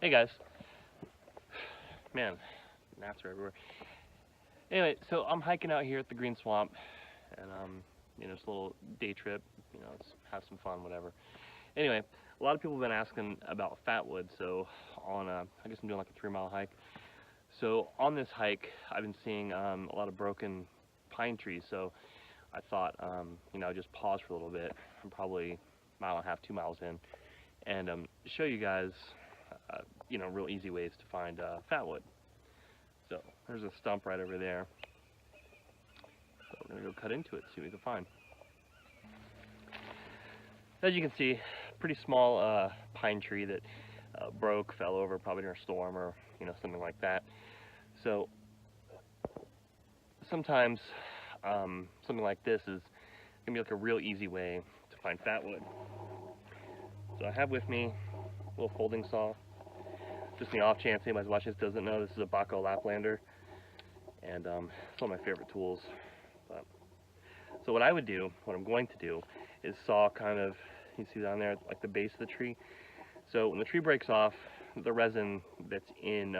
Hey guys. Man, gnats are everywhere. Anyway, so I'm hiking out here at the Green Swamp, and it's a little day trip. Let's have some fun, whatever. Anyway, a lot of people have been asking about fatwood, so I guess I'm doing like a 3-mile hike. So on this hike, I've been seeing a lot of broken pine trees. So I thought, just pause for a little bit. I'm probably a mile and a half, 2 miles in, and show you guys, real easy ways to find fatwood. So there's a stump right over there. So we're gonna go cut into it, see what we can find. As you can see, pretty small pine tree that broke, fell over probably during a storm or something like that. So sometimes something like this is gonna be like a real easy way to find fatwood. So I have with me a little folding saw. Just in the off chance anybody's watching this doesn't know, this is a Baco Laplander, and it's one of my favorite tools. So what I'm going to do, is saw kind of, you see down there, like the base of the tree. So when the tree breaks off, the resin that's in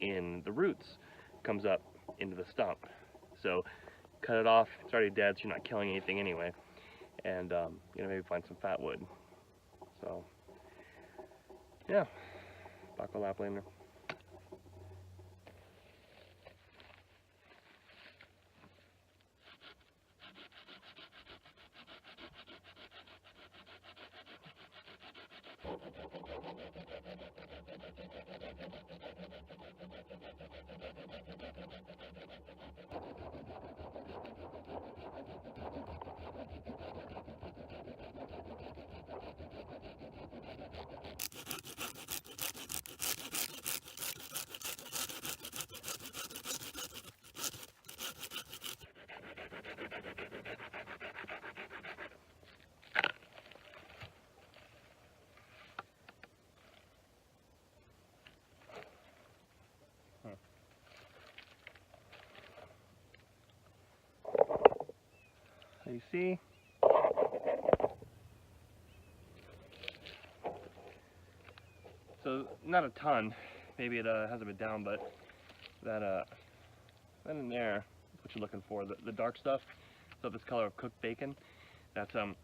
the roots comes up into the stump. So cut it off, it's already dead, so you're not killing anything anyway, and maybe find some fatwood. So yeah. Baco Laplander. So you see, so not a ton, maybe it hasn't been down, but that in there, what you're looking for, the dark stuff, so this color of cooked bacon, that's has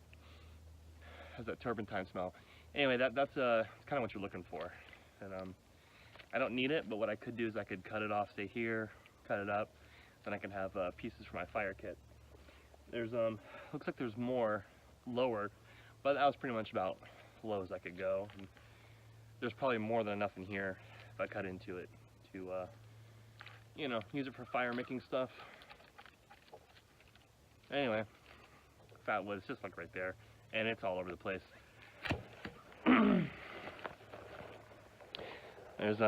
that turpentine smell. Anyway, that's kind of what you're looking for, and I don't need it, but what I could do is I could cut it off, say here, cut it up, then I can have pieces for my fire kit. There's looks like there's more lower, but that was pretty much about as low as I could go. And there's probably more than enough in here if I cut into it to use it for fire making stuff. Anyway, fatwood is just like right there, and it's all over the place. There's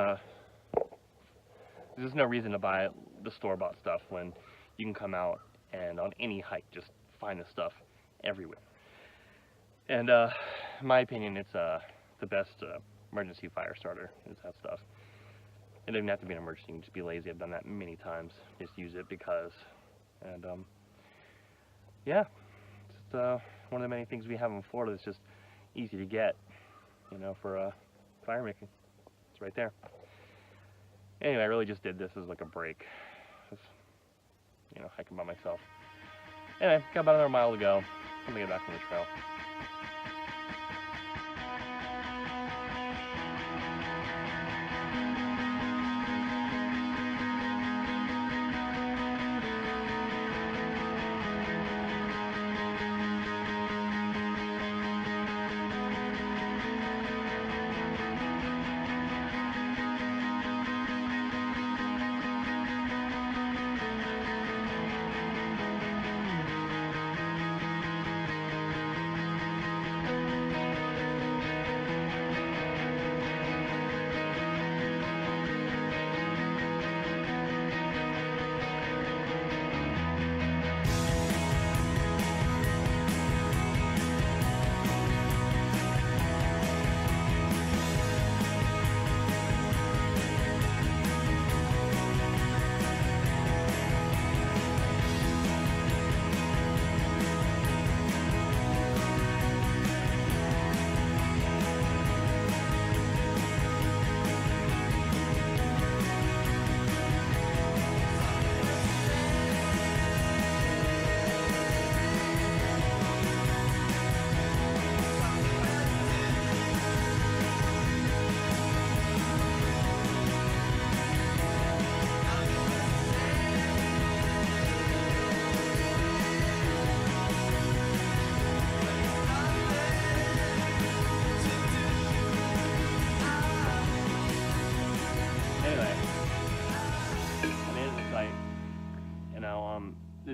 no reason to buy the store-bought stuff when you can come out and on any hike just find this stuff everywhere. And in my opinion, it's the best emergency fire starter is that stuff. It doesn't have to be an emergency, you can just be lazy. I've done that many times. Just use it because, and yeah, it's just one of the many things we have in Florida that's just easy to get, for fire making. It's right there. Anyway, I really just did this as like a break. Just, hiking by myself. Anyway, got about another mile to go. I'm gonna get back on the trail.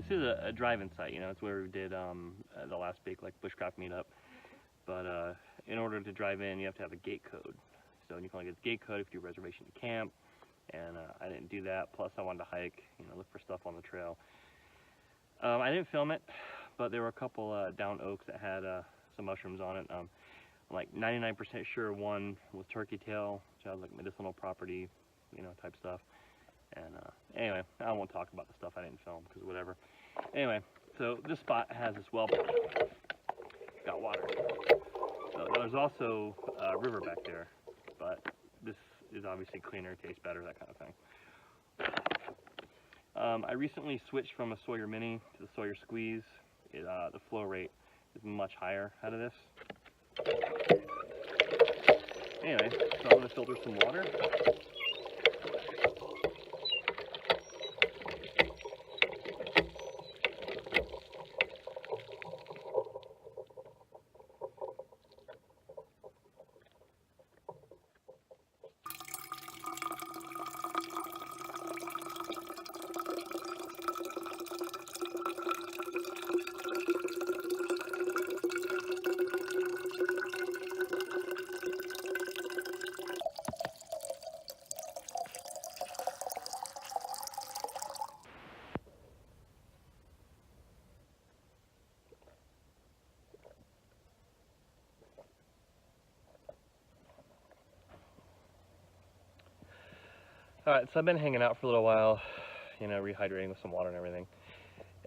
this is a drive-in site, you know, it's where we did the last big like bushcraft meetup. But in order to drive in, you have to have a gate code. So you can only get the gate code if you do a reservation to camp, and I didn't do that. Plus, I wanted to hike, you know, look for stuff on the trail. I didn't film it, but there were a couple down oaks that had some mushrooms on it. I'm like 99% sure one was turkey tail, which has like medicinal property, you know, type stuff. And anyway, I won't talk about the stuff I didn't film because whatever. Anyway, so this spot has this well pump. Got water. So there's also a river back there, but this is obviously cleaner, tastes better, that kind of thing. I recently switched from a Sawyer Mini to the Sawyer Squeeze. The flow rate is much higher out of this. Anyway, so I'm going to filter some water. Alright, so I've been hanging out for a little while, you know, rehydrating with some water and everything.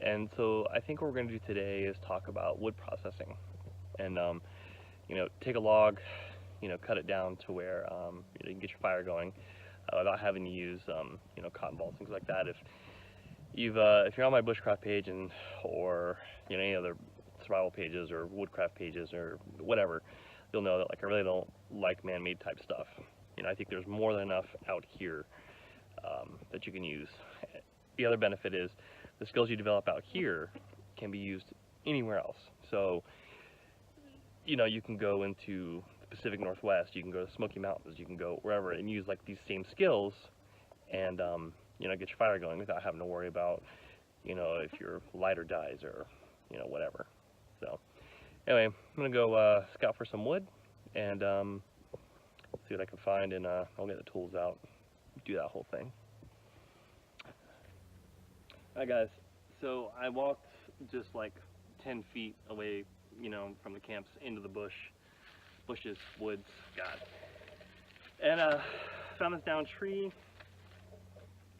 And so I think what we're going to do today is talk about wood processing. And, you know, take a log, you know, cut it down to where you can get your fire going without having to use, you know, cotton balls, things like that. If you're on my bushcraft page or, you know, any other survival pages or woodcraft pages or whatever, you'll know that, like, I really don't like man-made type stuff. You know, I think there's more than enough out here that you can use. The other benefit is the skills you develop out here can be used anywhere else. So, you know, you can go into the Pacific Northwest, you can go to the Smoky Mountains, you can go wherever and use like these same skills and, you know, get your fire going without having to worry about, you know, if your lighter dies or, you know, whatever. So, anyway, I'm going to go scout for some wood and see what I can find, and I'll get the tools out, do that whole thing. Alright guys, so I walked just like 10 feet away, you know, from the camps into the bushes, woods, God. And found this down tree.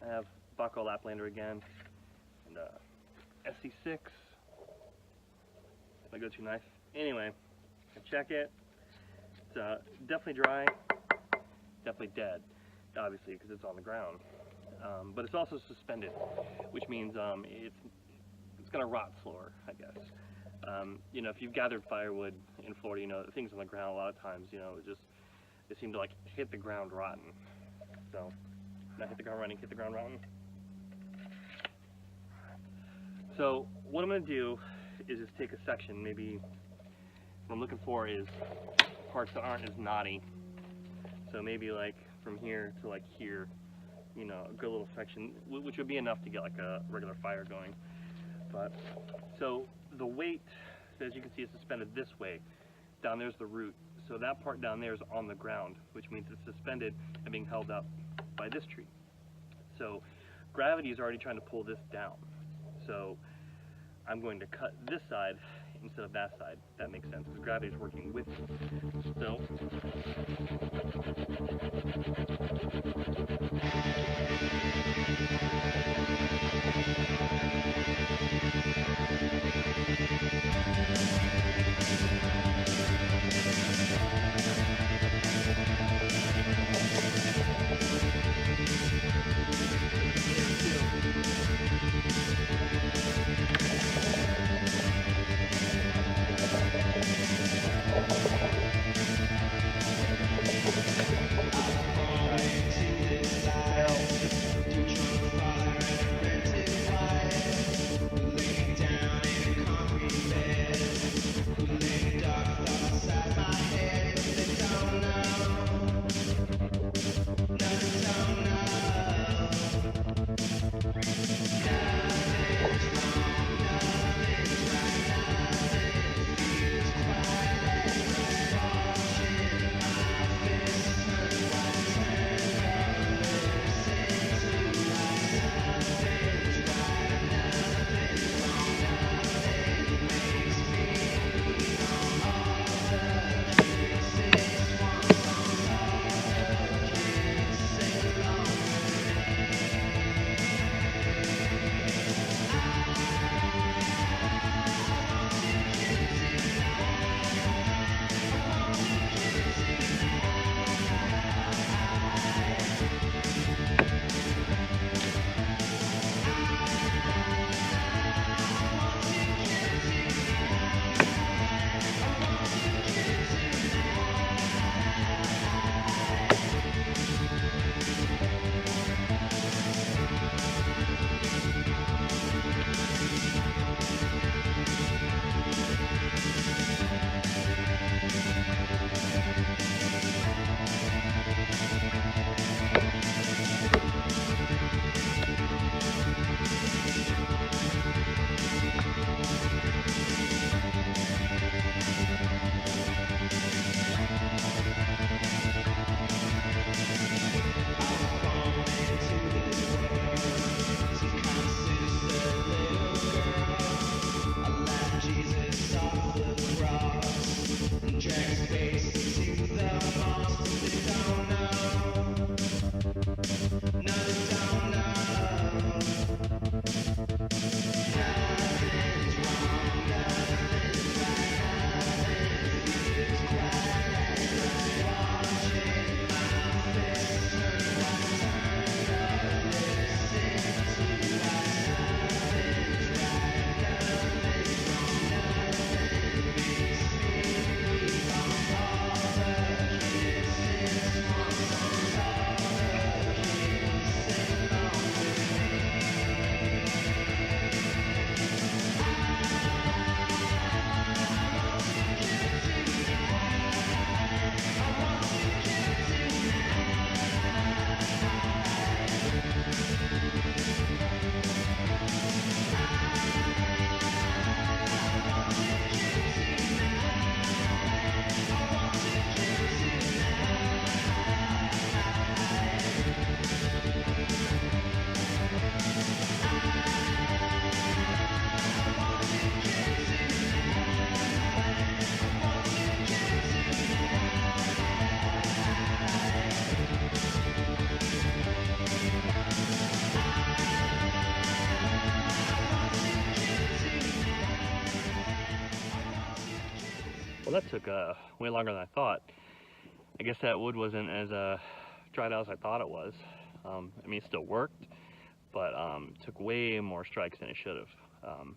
I have Bucko Laplander again, and SC6, my go-to knife. Anyway, I check it. It's definitely dry, definitely dead, obviously, because it's on the ground. But it's also suspended, which means it's going to rot slower, I guess. You know, if you've gathered firewood in Florida, you know, things on the ground a lot of times, you know, they seem to like hit the ground rotten. So, not hit the ground running, hit the ground rotten. So, what I'm going to do is just take a section, maybe what I'm looking for is parts that aren't as knotty. So maybe like from here to like here, you know, a good little section, which would be enough to get like a regular fire going. But, so the weight, as you can see, is suspended this way. Down there's the root. So that part down there is on the ground, which means it's suspended and being held up by this tree. So gravity is already trying to pull this down. So I'm going to cut this side instead of that side. That makes sense because gravity is working with it. So that took way longer than I thought. I guess that wood wasn't as dried out as I thought it was. I mean, it still worked, but it took way more strikes than it should have.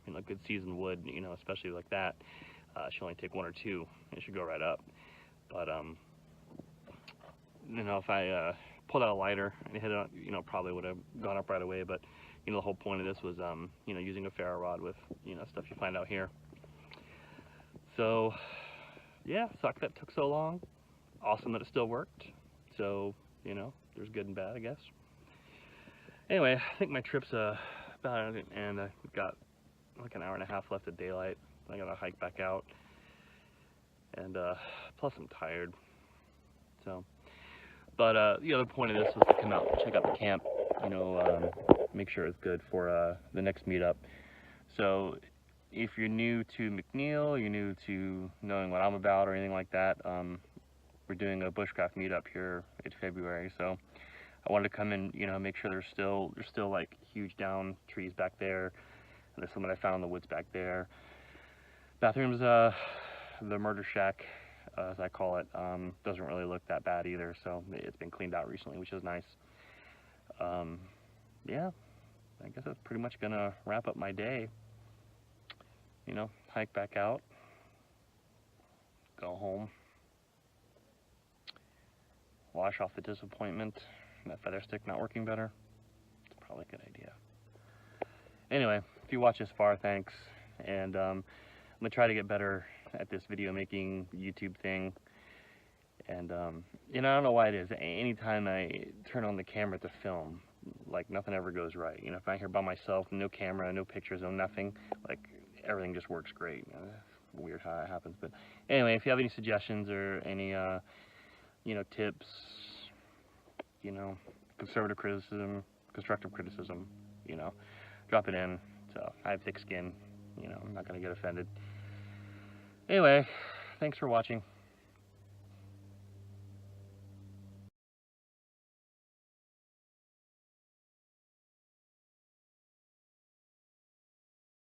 You know, good seasoned wood, you know, especially like that, should only take 1 or 2, and it should go right up. But you know, if I pulled out a lighter and hit it, you know, probably would have gone up right away. But you know, the whole point of this was, you know, using a ferro rod with, you know, stuff you find out here. So yeah, sucked that took so long. Awesome that it still worked. So, you know, there's good and bad, I guess. Anyway, I think my trip's about, and I've got like an hour and a half left of daylight. I gotta hike back out, and plus I'm tired. So, but the other point of this was to come out and check out the camp. You know, make sure it's good for the next meetup. So, if you're new to McNeil, you're new to knowing what I'm about or anything like that, we're doing a bushcraft meetup here in February. So I wanted to come in, you know, make sure there's still like huge down trees back there, and there's some that I found in the woods back there. Bathrooms, the murder shack, as I call it, doesn't really look that bad either. So it's been cleaned out recently, which is nice. Yeah, I guess that's pretty much gonna wrap up my day. You know, hike back out, go home, wash off the disappointment, that feather stick not working better. It's probably a good idea. Anyway, if you watch this far, thanks. And I'm gonna try to get better at this video making YouTube thing. And you know, I don't know why it is. Anytime I turn on the camera to film, like nothing ever goes right. You know, if I'm here by myself, no camera, no pictures, no nothing, like everything just works great. Weird how that happens. But anyway, if you have any suggestions or any you know, tips, you know, constructive criticism, you know, drop it in. So I have thick skin, you know, I'm not gonna get offended. Anyway, thanks for watching.